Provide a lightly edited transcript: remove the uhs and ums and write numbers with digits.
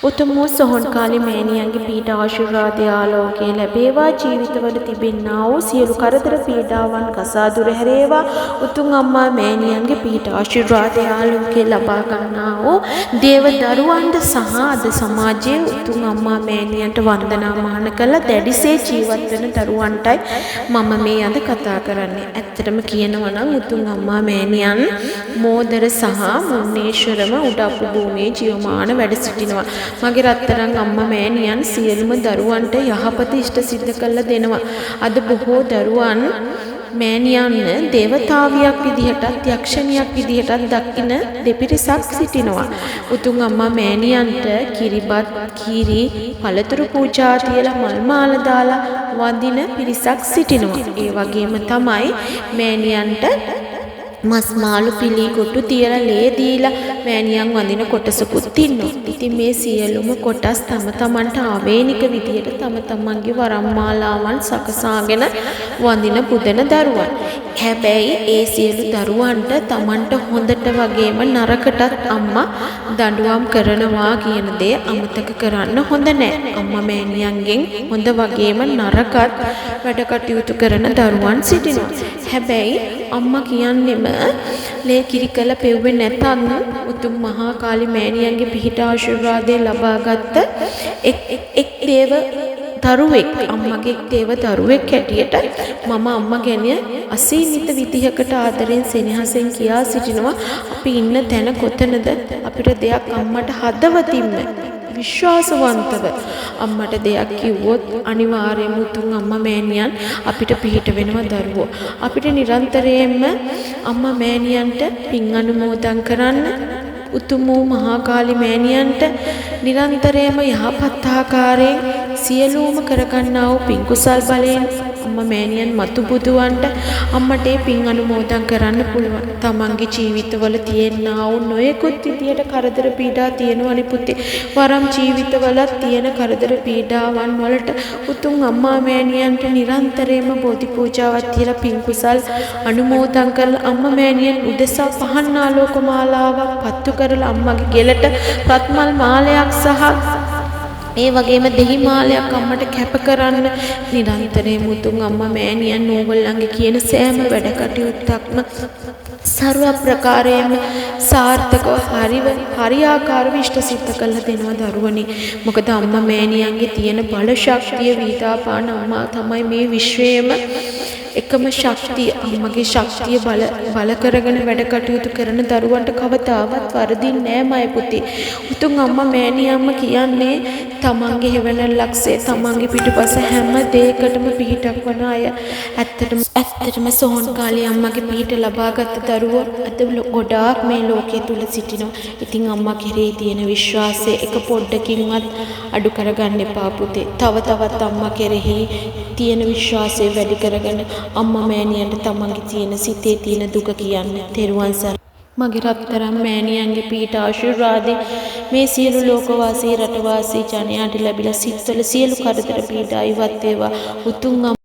උතුම් වූ සොහොන්කාලි මෑණියන්ගේ පීඨ ආශිර්වාද ආලෝකයේ ලැබේවා. ජීවිතවල තිබෙන්නා වූ සියලු කරදර පීඩාවන් කසා දුර හැරේවා. උතුම් අම්මා මෑණියන්ගේ පීඨ ආශිර්වාද ආලෝකයේ ලබා ගන්නා වූ දේව දරුවන්ට සහ අද සමාජයේ උතුම් අම්මා මෑණියන්ට වන්දනාමාන කළ දැඩිසේ ජීවත් වෙන දරුවන්ටයි මම මේ අද කතා කරන්නේ. ඇත්තටම කියනවා නම් උතුම් අම්මා මෑණියන් මෝදර සහ මුන්නේශ්වරම උඩප්පු භූමියේ ජීවමාන වැඩ සිටිනවා. මගේ රත්තරන් අම්මා මෑණියන් සියලුම දරුවන්ට යහපත ඉෂ්ට සිද්ධ කළ දෙනවා. අද බොහෝ දරුවන් මෑණියන් දේවතාවියක් විදිහටත් යක්ෂණියක් විදිහටත් දකින දෙපිරිසක් සිටිනවා. උතුම් අම්මා මෑණියන්ට කිරිබත් කීරි පළතුරු පූජා තියලා මල් මාල දාලා වඳින පිරිසක් සිටිනවා. ඒ වගේම තමයි මෑණියන්ට මස් මාළු පිලි කොටු තියලා ලේ දීලා මෑණියන් වඳින කොටසකුත් ඉන්නවා. ඉතින් මේ සියලුම කොටස් තම තමන්ට ආවේනික විදියට තම තමන්ගේ වරම්මාලාවන් සකසාගෙන වඳින පුදන දරුවන්. හැබැයි ඒ සියලු දරුවන්ට තමන්ට හොඳට වගේම නරකටත් අම්මා දඬුවම් කරනවා කියන දේ අමතක කරන්න හොඳ නැහැ. අම්මා මෑණියන්ගෙන් හොඳ වගේම නරකත් වැඩ කටයුතු කරන දරුවන් සිටිනවා. හැබැයි අම්මා කියන්නෙම ලේ කිරි කළ පෙව්වේ නැතත් උතුම් මහා කාලි මෑණියන්ගේ පිහිට ආශිර්වාදයෙන් ලබාගත් එක් දේව දරුවෙක් අම්මගේ දේව දරුවෙක් හැටියට මම අම්මා ගැන අසීමිත විදිහකට ආදරෙන් සෙනෙහසෙන් කියා සිටිනවා. අපි ඉන්න තැන කොතනද අපිට දෙයක් අම්මට හදවතින්ම විශ්වාසවන්තව අම්මට දෙයක් කිව්වොත් අනිවාර්යයෙන්ම උතුම් අම්මා මෑණියන් අපිට පිහිට වෙනවා දරුවෝ. අපිට නිරන්තරයෙන්ම අම්මා මෑණියන්ට පින් අනුමෝදන් කරන්න උතුම් වූ මහා කාලි මෑණියන්ට නිරන්තරයෙන්ම යහපත් ආකාරයෙන් සියලුම කරගන්නා වූ පින් කුසල් බලයෙන් අම්මා මෑණියන් මතු බුදුවන්ට අම්මට පින් අනුමෝදන් කරන්න පුළුවන්. තමන්ගේ ජීවිතවල තියෙනා වූ නොයෙකුත් විදියට කරදර පීඩා තියෙනවනේ පුතේ. වරම් ජීවිතවලත් තියෙන කරදර පීඩාවන් වලට උතුම් අම්මා මෑණියන්ට නිරන්තරයෙන්ම බෝධි පූජාවක් තියලා පින් කුසල් අනුමෝදන් කරලා අම්මා මෑණියන් උදෙසා පහන් ආලෝක මාලාවක් පත්තු කරලා අම්මගේ ගෙලට රත්මල් මාලයක් සහ ඒ වගේම දෙහි මාලයක් අම්මට කැප කරන්න නිරන්තරයෙන් උතුම් අම්මා මෑණියන් ඕගොල්ලන්ගේ කියන සෑම වැඩ කටයුත්තක්ම සර්ව ප්‍රකාරයෙන්ම සාර්ථකව හරියාකාරව ඉෂ්ට සිද්ධ කළ දෙනවා දරුවනේ. මොකද අම්මා මෑණියන්ගේ තියෙන බල ශක්තිය වීතාපාන අම්මා තමයි මේ විශ්වයේම එකම ශක්තිය. අම්මගේ ශක්තිය බල කරගෙන වැඩ කටයුතු කරන දරුවන්ට කවදාවත් වරදින්නේ නෑ මයි පුතේ. උතුම් අම්මා මෑණියන්ම කියන්නේ තමන්ගේ හෙවණල්ලක්සේ තමන්ගේ පිටුපස හැම දෙයකටම පිහිටක් වන අය. ඇත්තටම සොහොන් කාලේ අම්මගේ පිහිට ලබාගත් දරුවෝ අද ගොඩාක් මේ ලෝකයේ තුල සිටිනවා. ඉතින් අම්මා කෙරෙහි තියෙන විශ්වාසය එක පොඩ්ඩකින්වත් අඩු කරගන්න එපා පුතේ. තව තවත් අම්මා කෙරෙහි තියෙන විශ්වාසය වැඩි කරගෙන අම්මා මෑණියන්ට තමන්ගේ තියෙන සිතේ තියෙන දුක කියන්නේ තෙරුවන් සරණයි. මගේ රත්තරන් මෑණියන්ගේ පීඨ ආශිර්වාදයෙන් මේ සියලු ලෝකවාසී රටවාසී ජනයාට ලැබිලා සිත්වල සියලු කරදර පීඩා ඉවත් වේවා. උතුම්